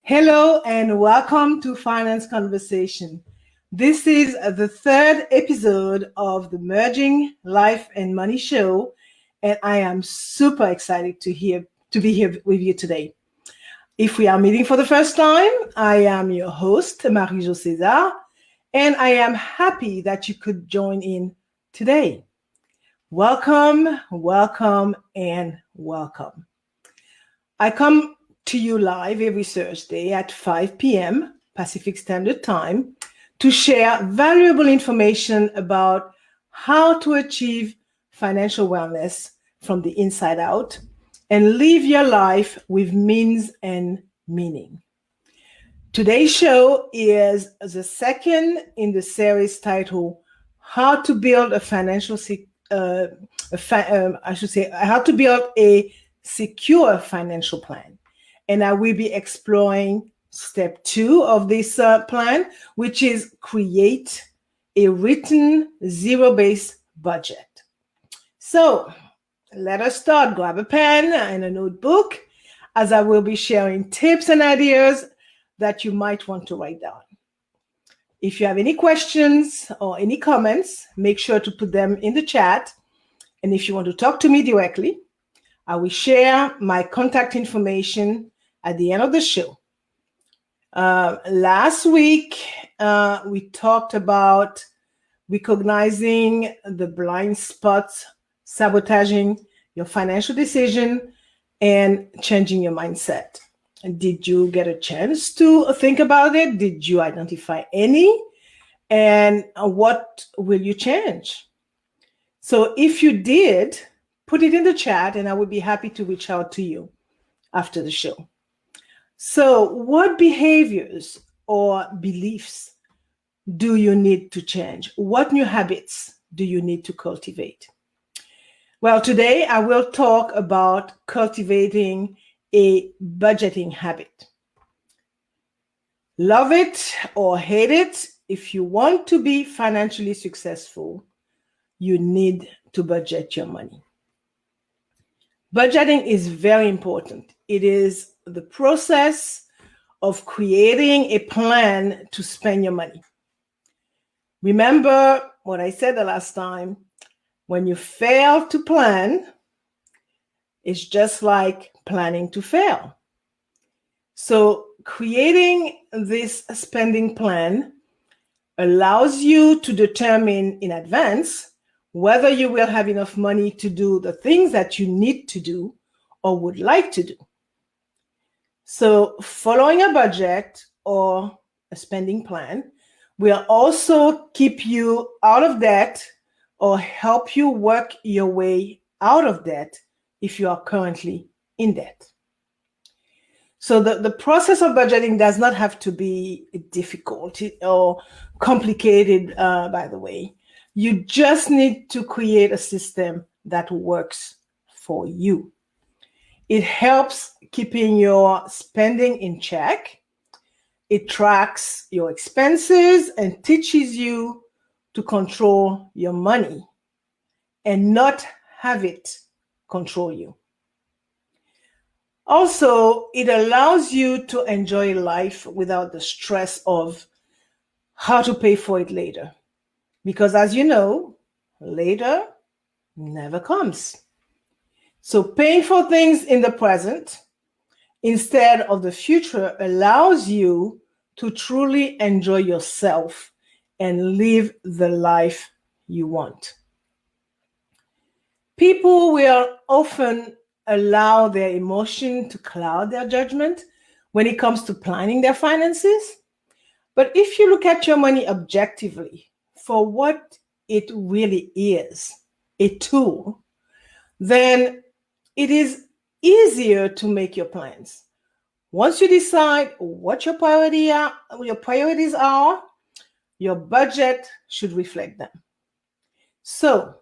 Hello and welcome to Finance Conversation. This is the third episode of the Merging Life and Money Show, and I am super excited to be here with you today. If we are meeting for the first time, I am your host, Marie-Jo César, and I am happy that you could join in today. Welcome, welcome, and welcome. I come to you live every Thursday at 5 p.m. Pacific Standard Time to share valuable information about how to achieve financial wellness from the inside out and live your life with means and meaning. Today's show is the second in the series titled How to Build a How to Build a Secure Financial Plan. And I will be exploring step 2 of this plan, which is create a written zero-based budget. So let us start. Grab a pen and a notebook, as I will be sharing tips and ideas that you might want to write down. If you have any questions or any comments, make sure to put them in the chat. And if you want to talk to me directly, I will share my contact information at the end of the show. Last week, we talked about recognizing the blind spots, sabotaging your financial decision, and changing your mindset. Did you get a chance to think about it? Did you identify any? And what will you change? So if you did, put it in the chat and I would be happy to reach out to you after the show. So what behaviors or beliefs do you need to change? What new habits do you need to cultivate? Well, today I will talk about cultivating a budgeting habit. Love it or hate it, if you want to be financially successful, you need to budget your money. Budgeting is very important. It is the process of creating a plan to spend your money. Remember what I said the last time, when you fail to plan, it's just like planning to fail. So creating this spending plan allows you to determine in advance whether you will have enough money to do the things that you need to do or would like to do. So following a budget or a spending plan will also keep you out of debt or help you work your way out of debt if you are currently in debt. So the process of budgeting does not have to be difficult or complicated, by the way. You just need to create a system that works for you. It helps keeping your spending in check. It tracks your expenses and teaches you to control your money and not have it control you. Also, it allows you to enjoy life without the stress of how to pay for it later. Because as you know, later never comes. So paying for things in the present instead of the future allows you to truly enjoy yourself and live the life you want. People will often allow their emotion to cloud their judgment when it comes to planning their finances. But if you look at your money objectively for what it really is, a tool, then it is easier to make your plans. Once you decide what your priorities are, your budget should reflect them. So,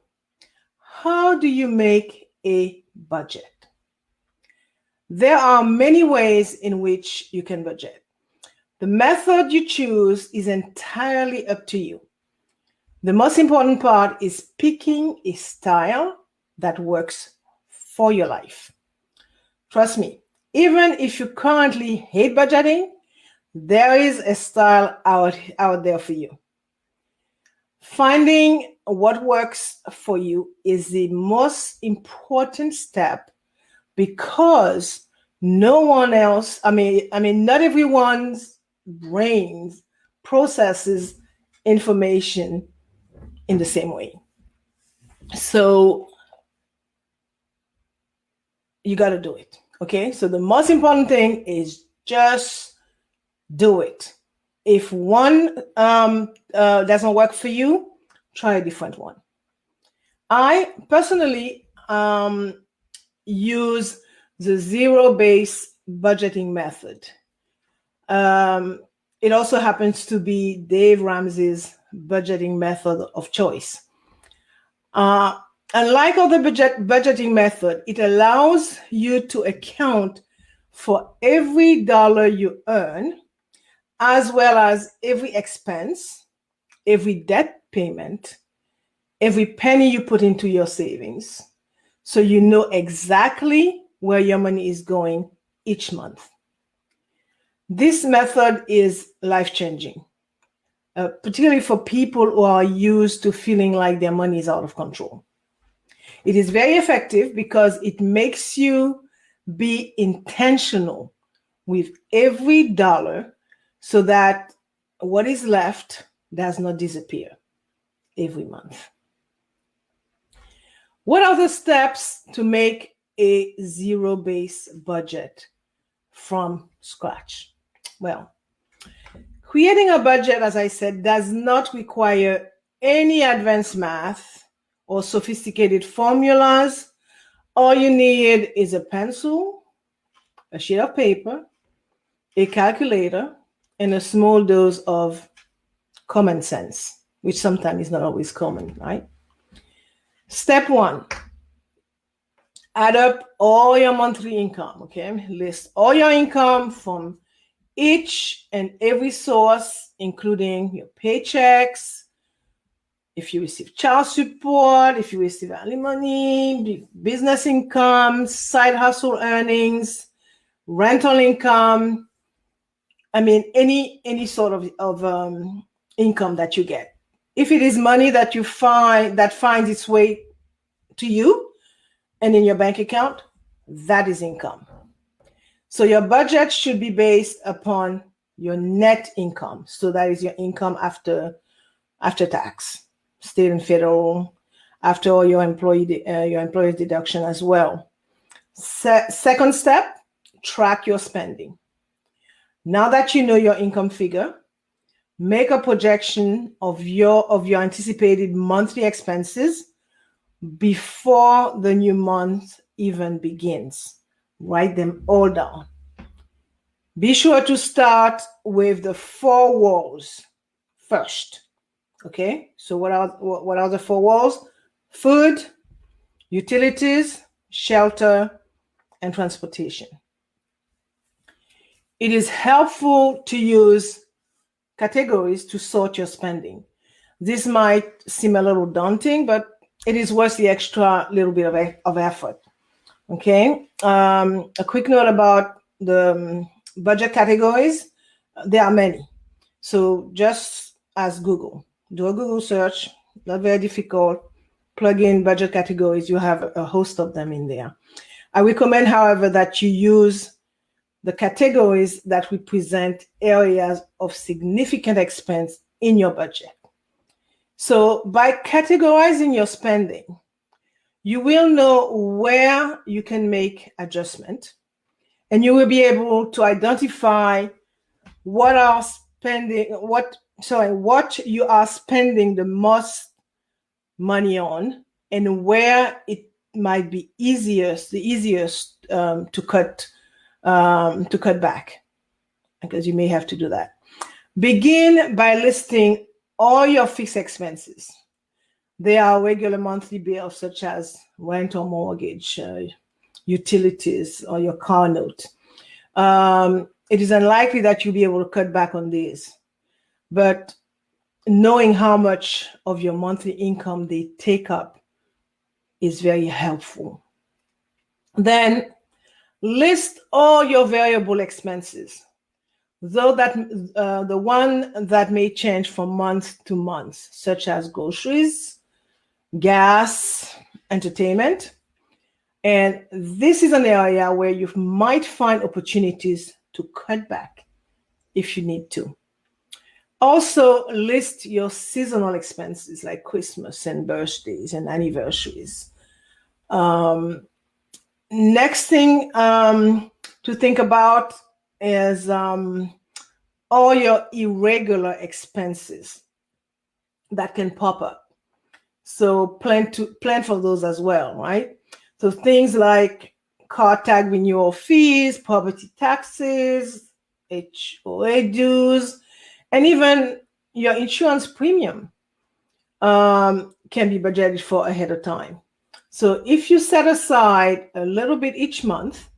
how do you make a budget? There are many ways in which you can budget. The method you choose is entirely up to you. The most important part is picking a style that works for your life. Trust me, even if you currently hate budgeting, There is a style out there for you. Finding what works for you is the most important step, because no one else, not everyone's brains processes information in the same way. So you got to do it. Okay. So the most important thing is just do it. If one doesn't work for you, try a different one. I personally use the zero-based budgeting method. It also happens to be Dave Ramsey's budgeting method of choice. Unlike other budgeting method, it allows you to account for every dollar you earn, as well as every expense, every debt payment, every penny you put into your savings, so you know exactly where your money is going each month. This method is life-changing, particularly for people who are used to feeling like their money is out of control. It is very effective because it makes you be intentional with every dollar so that what is left does not disappear every month. What are the steps to make a zero-based budget from scratch? Well, creating a budget, as I said, does not require any advanced math or sophisticated formulas. All you need is a pencil, a sheet of paper, a calculator, and a small dose of common sense, which sometimes is not always common, right? Step 1, add up all your monthly income, okay? List all your income from each and every source, including your paychecks, if you receive child support, if you receive alimony, business income, side hustle earnings, rental income, any sort of income that you get. If it is money that you find that finds its way to you and in your bank account, that is income. So your budget should be based upon your net income. So that is your income after tax, state and federal, after all your employer's deduction as well. Second step, track your spending. Now that you know your income figure, make a projection of your anticipated monthly expenses before the new month even begins. Write them all down. Be sure to start with the 4 walls first. Okay, so what are the 4 walls? Food, utilities, shelter, and transportation. It is helpful to use categories to sort your spending. This might seem a little daunting, but it is worth the extra little bit of effort. Okay, a quick note about the budget categories. There are many. So just ask Google. Do a Google search, not very difficult. Plug in budget categories. You have a host of them in there. I recommend, however, that you use the categories that represent areas of significant expense in your budget. So by categorizing your spending, you will know where you can make adjustment, and you will be able to identify what you are spending the most money on, and where it might be the easiest to cut back, because you may have to do that. Begin by listing all your fixed expenses. They are regular monthly bills such as rent or mortgage, utilities, or your car note. It is unlikely that you'll be able to cut back on these, but knowing how much of your monthly income they take up is very helpful. Then list all your variable expenses. though that the one that may change from month to month, such as groceries, gas, entertainment. And this is an area where you might find opportunities to cut back if you need to. Also, list your seasonal expenses like Christmas and birthdays and anniversaries. Next thing to think about is all your irregular expenses that can pop up. So plan for those as well, right? So things like car tag renewal fees, property taxes, HOA dues, and even your insurance premium can be budgeted for ahead of time. So if you set aside a little bit each month,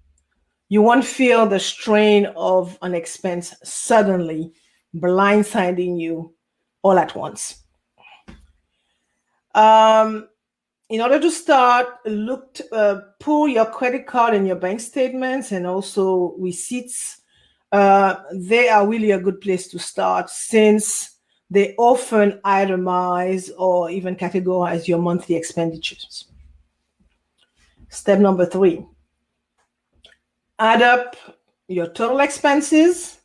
you won't feel the strain of an expense suddenly blindsiding you all at once. In order to start, pull your credit card and your bank statements and also receipts. They are really a good place to start since they often itemize or even categorize your monthly expenditures. Step number 3, add up your total expenses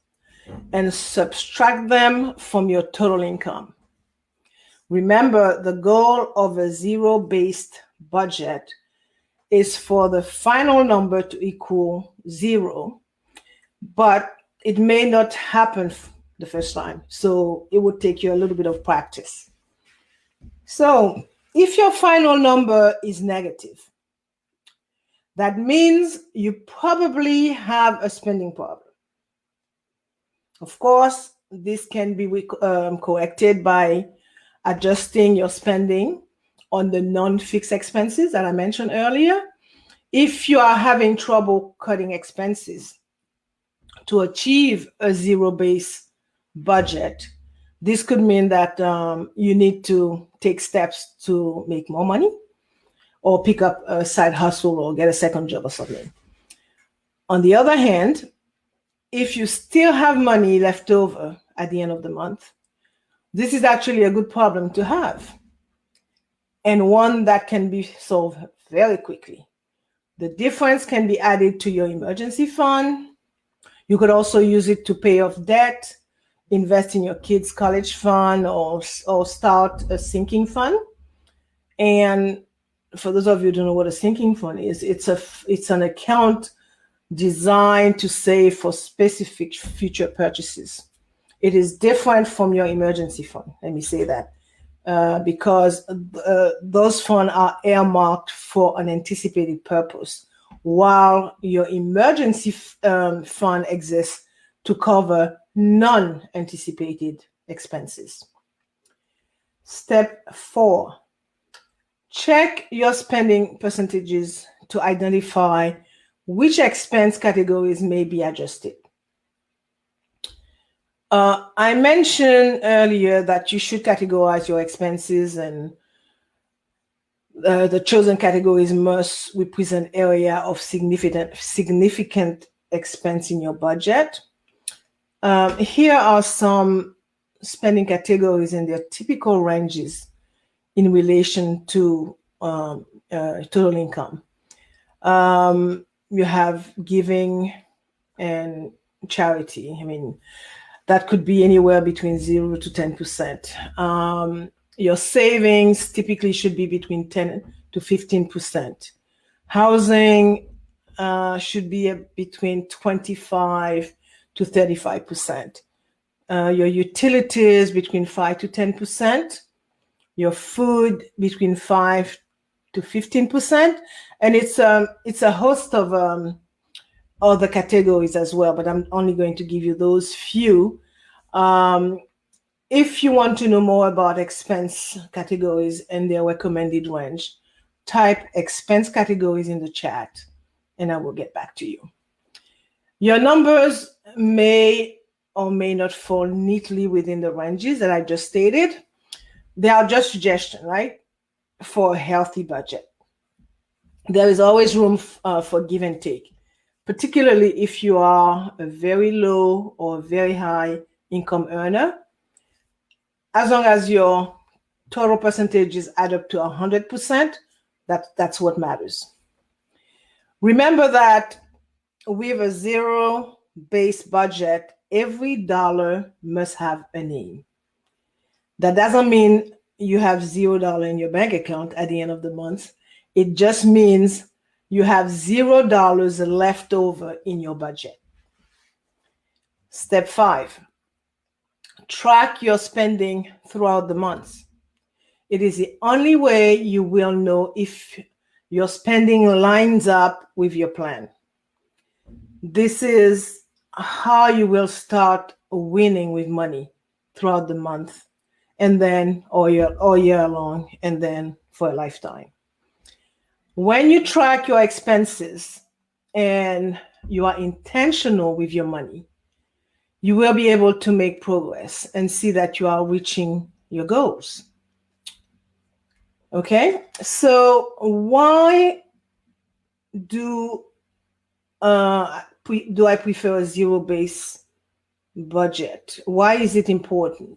and subtract them from your total income. Remember, the goal of a zero-based budget is for the final number to equal 0, but it may not happen the first time. So it would take you a little bit of practice. So if your final number is negative, that means you probably have a spending problem. Of course, this can be corrected by adjusting your spending on the non-fixed expenses that I mentioned earlier. If you are having trouble cutting expenses to achieve a zero-based budget, this could mean that you need to take steps to make more money or pick up a side hustle or get a second job or something. On the other hand, if you still have money left over at the end of the month, this is actually a good problem to have and one that can be solved very quickly. The difference can be added to your emergency fund. You could also use it to pay off debt, invest in your kids' college fund, or start a sinking fund. And for those of you who don't know what a sinking fund is, it's an account designed to save for specific future purchases. It is different from your emergency fund. Let me say that because those funds are earmarked for an anticipated purpose, while your emergency fund exists to cover non-anticipated expenses. Step 4, check your spending percentages to identify which expense categories may be adjusted. I mentioned earlier that you should categorize your expenses, and the chosen categories must represent area of significant expense in your budget. Here are some spending categories and their typical ranges in relation to total income. You have giving and charity. I mean, that could be anywhere between 0 to 10%. Your savings typically should be between 10 to 15%. Housing should be between 25 to 35%. Your utilities between 5 to 10%. Your food between 5 to 15%. And it's a host of other categories as well, but I'm only going to give you those few. If you want to know more about expense categories and their recommended range, type expense categories in the chat and I will get back to you. Your numbers may or may not fall neatly within the ranges that I just stated. They are just suggestions, right, for a healthy budget. There is always room for give and take. particularly if you are a very low or very high income earner. As long as your total percentages add up to 100%, that's what matters. Remember that with a zero-based budget, every dollar must have a name. That doesn't mean you have $0 in your bank account at the end of the month. It just means you have $0 left over in your budget. Step 5, track your spending throughout the month. It is the only way you will know if your spending lines up with your plan. This is how you will start winning with money throughout the month, and then all year long, and then for a lifetime. When you track your expenses and you are intentional with your money, you will be able to make progress and see that you are reaching your goals. Okay, so why do I prefer a zero-based budget? Why is it important?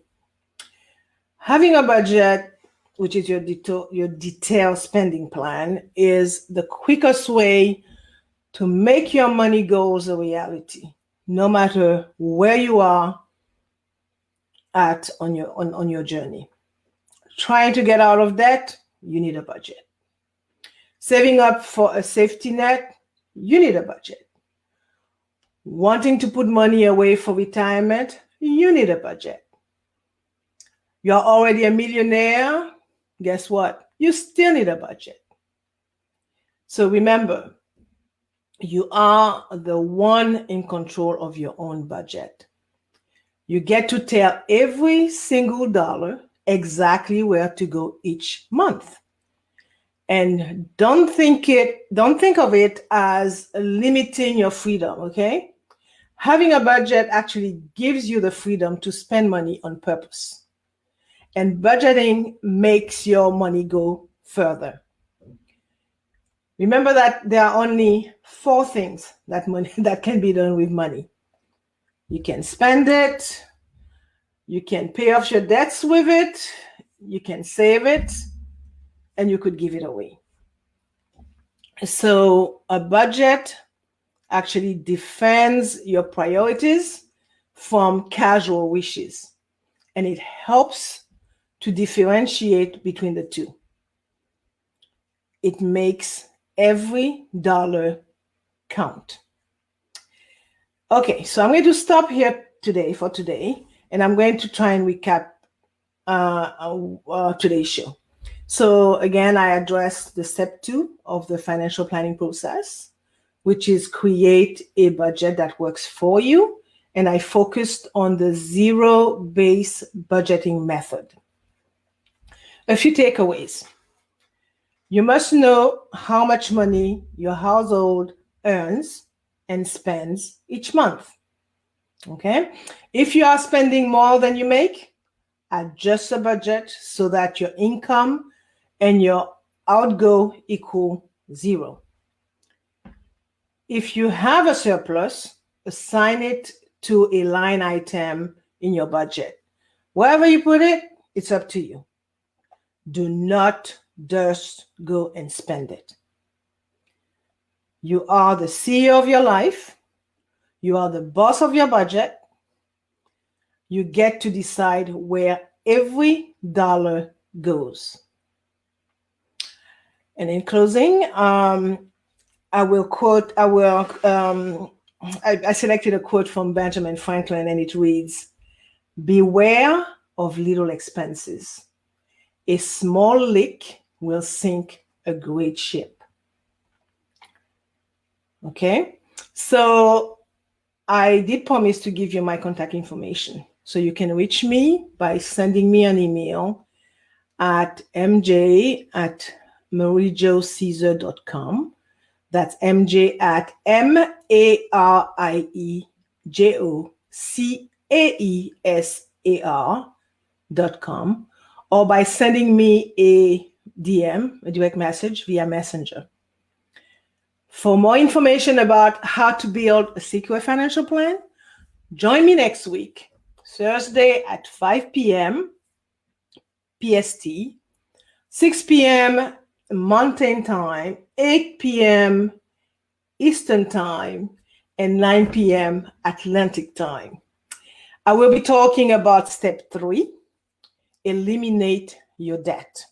Having a budget, which is your detailed spending plan, is the quickest way to make your money goals a reality, no matter where you are at on your journey. Trying to get out of debt, you need a budget. Saving up for a safety net, you need a budget. Wanting to put money away for retirement, you need a budget. You're already a millionaire, guess what? You still need a budget. So remember, you are the one in control of your own budget. You get to tell every single dollar exactly where to go each month. And don't think of it as limiting your freedom, okay? Having a budget actually gives you the freedom to spend money on purpose. And budgeting makes your money go further. Remember that there are only 4 things that can be done with money. You can spend it, you can pay off your debts with it, you can save it, and you could give it away. So a budget actually defends your priorities from casual wishes, and it helps to differentiate between the two. It makes every dollar count. Okay, so I'm going to stop here for today, and I'm going to try and recap today's show. So again, I addressed the step 2 of the financial planning process, which is create a budget that works for you. And I focused on the zero-based budgeting method. A few takeaways. You must know how much money your household earns and spends each month. Okay? If you are spending more than you make, adjust the budget so that your income and your outgo equal 0. If you have a surplus, assign it to a line item in your budget. Wherever you put it, it's up to you. Do not just go and spend it. You are the CEO of your life. You are the boss of your budget. You get to decide where every dollar goes. And in closing, I selected a quote from Benjamin Franklin, and it reads, "Beware of little expenses. A small leak will sink a great ship." Okay, so I did promise to give you my contact information. So you can reach me by sending me an email at mj@mariejocaesar.com. That's mj@mariejocaesar.com, or by sending me a DM, a direct message via Messenger. For more information about how to build a secure financial plan, join me next week, Thursday at 5 p.m. PST, 6 p.m. Mountain Time, 8 p.m. Eastern Time, and 9 p.m. Atlantic Time. I will be talking about step 3, eliminate your debt.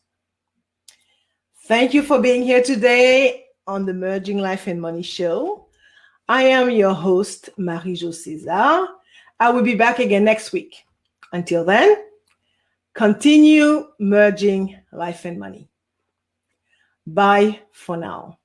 Thank you for being here today on the Merging Life and Money Show. I am your host, Marie-Jo César. I will be back again next week. Until then, continue merging life and money. Bye for now.